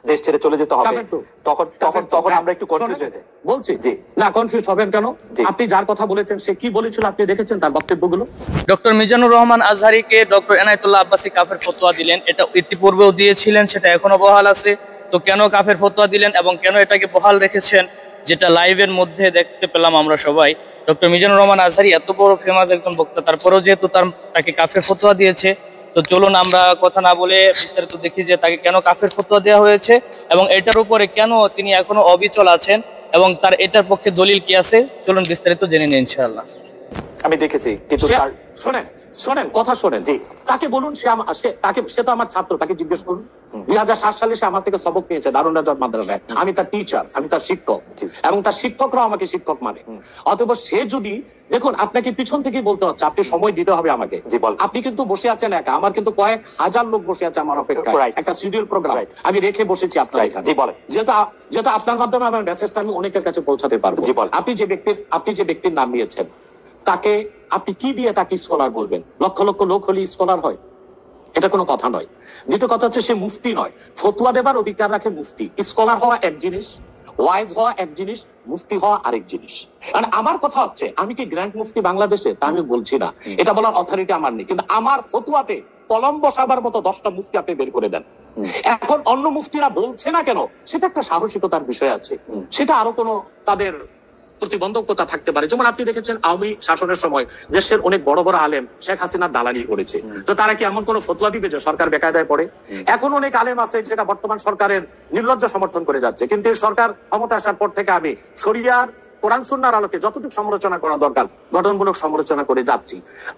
দেশ ছেড়ে চলে যেতে হবে, তখন তখন তখন আমরা একটু কনফিউজ হয়ে যাই। বলছি জি না, কনফিউজ হবেন কেন? আপনি যার কথা বলেছেন সে কি বলেছিল আপনি দেখেছেন তার বক্তব্যগুলো? ডক্টর মিজানুর রহমান আজহারীকে ডক্টর এনায়েতুল্লাহ আব্বাসী কাফের ফতোয়া দিলেন, এটা ইতিপূর্বেও দিয়েছিলেন, সেটা এখনো বহাল আছে। তো কেন কাফের ফতোয়া দিলেন এবং কেন এটাকে বহাল রেখেছেন, যেটা লাইভের মধ্যে দেখতে পেলাম আমরা সবাই। ডক্টর মিজানুর রহমান আজহারী এত বড় ফেমাস একজন বক্তা, তারপরেও যেহেতু তাকে কাফের ফতোয়া দিয়েছে, তো চলুন আমরা কথা না বলে বিস্তারিত দেখি যে তাকে কেন কাফের ফতোয়া দেওয়া হয়েছে এবং এটার উপরে কেন তিনি এখনো অবিচল আছেন এবং তার এটার পক্ষে দলিল কি আছে। চলুন বিস্তারিত জেনে নিই ইনশাআল্লাহ। আমি দেখেছি কিন্তু শোনেন শোনেন কথা শোনেন জি, তাকে বলুন সে তো আমার ছাত্র, তাকে জিজ্ঞেস করুন। 2007 সালে সে আমার থেকে সবক নিয়েছে দারুন রাজাত মাদ্রাসায়, আমি তার টিচার, আমি তার শিক্ষক এবং তার শিক্ষকরাও আমাকে শিক্ষক মানে। অতএব সে যদি দেখুন, আপনাকে পিছন থেকে বলতে হচ্ছে, আপনি সময় দিতে হবে আমাকে। আপনি কিন্তু বসে আছেন একা, আমার কিন্তু কয়েক হাজার লোক বসে আছে আমার অপেক্ষায়, একটা শিডিউল প্রোগ্রাম আমি রেখে বসেছি আপনার এখানে। যেহেতু আপনার মাধ্যমে আমার মেসেজটা আমি অনেকের কাছে পৌঁছাতে পারবো। আপনি যে ব্যক্তির নাম নিয়েছেন তাকে আপনি কি দিয়ে তাকে স্কলার বলবেন? লক্ষ লক্ষ লোক হলে স্কলার হয়? এটা কোনো কথা নয়। দ্বিতীয় কথা হচ্ছে সে মুফতি নয়, ফতুয়া দেবার অধিকার রাখে মুফতি। স্কলার হওয়া এক জিনিস, ওয়াইজ হওয়া এক জিনিস, মুফতি হওয়া আরেক জিনিস। মানে আমার কথা হচ্ছে, আমি কি গ্র্যান্ড মুফতি বাংলাদেশে তা আমি বলছি না, এটা বলার অথরিটি আমার নেই, কিন্তু আমার ফতুয়াতে কলম বসাবার মতো 10টা মুফতি আপনি বের করে দেন। এখন অন্য মুফতিরা বলছে না কেন, সেটা একটা সাহসিকতার বিষয় আছে, সেটা আরো কোনো তাদের প্রতিবন্ধকতা থাকতে পারে। যেমন আপনি দেখেছেন আওয়ামী শাসনের সময় দেশের অনেক বড় বড় আলেম শেখ হাসিনার দালালি করেছে, তো তারা কি এমন কোন ফতোয়া দিবে যে সরকার বেকায়দায় পড়ে? এখন অনেক আলেম আছে যেটা বর্তমান সরকারের নির্লজ্জ সমর্থন করে যাচ্ছে, কিন্তু সরকার ক্ষমতা আসার পর থেকে আমি শরিয়ার কোরআন সুন্নাহর আলোকে যতটুকু সমালোচনা করা দরকার গঠনমূলক সমালোচনা করে যাচ্ছি।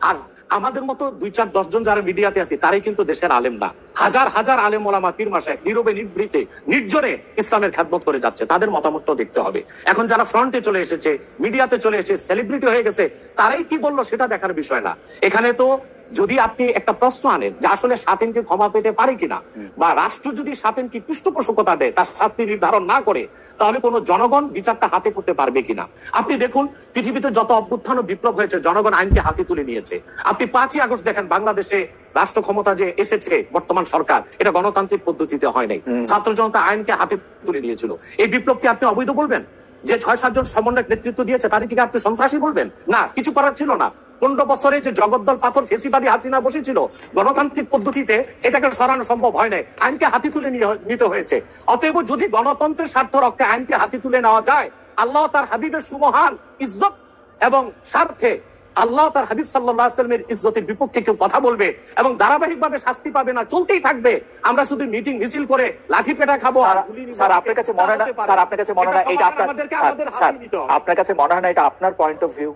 আর আমাদের মতো 2-4-10 জন যারা মিডিয়াতে আছে তারাই কিন্তু দেশের আলেম না। হাজার হাজার আলেম ওলামা পীর মাশায়েখ নীরবে নিভৃতে নির্জনে ইসলামের খেদমত করে যাচ্ছে, তাদের মতামতটাও দেখতে হবে। এখন যারা ফ্রন্টে চলে এসেছে, মিডিয়াতে চলে এসেছে, সেলিব্রিটি হয়ে গেছে, তারাই কি বললো সেটা দেখার বিষয় না। এখানে তো যদি আপনি একটা প্রশ্ন আনেন যে আসলে শাতিনকে ক্ষমা পেতে পারে কিনা, বা রাষ্ট্র যদি শাতিনকে পৃষ্ঠপোষকতা দেয়, তার শাস্তি নির্ধারণ না করে, তাহলে কোনো জনগণ বিচারটা হাতে করতে পারবে কিনা? আপনি দেখুন পৃথিবীতে যত অভ্যুত্থান ও বিপ্লব হয়েছে জনগণ আইনকে হাতে তুলে নিয়েছে। আপনি 5ই আগস্ট দেখেন বাংলাদেশে রাষ্ট্র ক্ষমতা যে এসেছে বর্তমান সরকার, এটা গণতান্ত্রিক পদ্ধতিতে হয় নাই, ছাত্র জনতা আইনকে হাতে তুলে নিয়েছিল। এই বিপ্লবকে আপনি অবৈধ বলবেন? যে 6-7 জন সমন্বয়ক নেতৃত্ব দিয়েছে তাদেরকে আপনি সন্ত্রাসী বলবেন? না, কিছু করার ছিল না। 15 বছরে যে জগদ্দল পাথর ফেসিবাদী হাসিনা বসেছিল, গণতান্ত্রিক পদ্ধতিতে এটাকে সরানো সম্ভব হয় নাই, আইনকে হাতে তুলে নিতে হয়েছে। অতএব যদি গণতন্ত্রের স্বার্থ রক্ষে আইনকে হাতে তুলে নেওয়া যায়, আল্লাহ তার হাবিবের সুমহান ইজ্জত এবং স্বার্থে আল্লাহ তার হাবিব সাল্লাল্লাহু আলাইহি ওয়াসাল্লামের ইজ্জতের বিপক্ষে কেউ কথা বলবে এবং ধারাবাহিকভাবে শাস্তি পাবে না, চলতেই থাকবে। আমরা শুধু মিটিং মিছিল করে লাঠি পেটা খাবো। স্যার আপনার কাছে মনে হয় না, স্যার আপনার কাছে মনে হয় না এটা আপনার পয়েন্ট অফ ভিউ?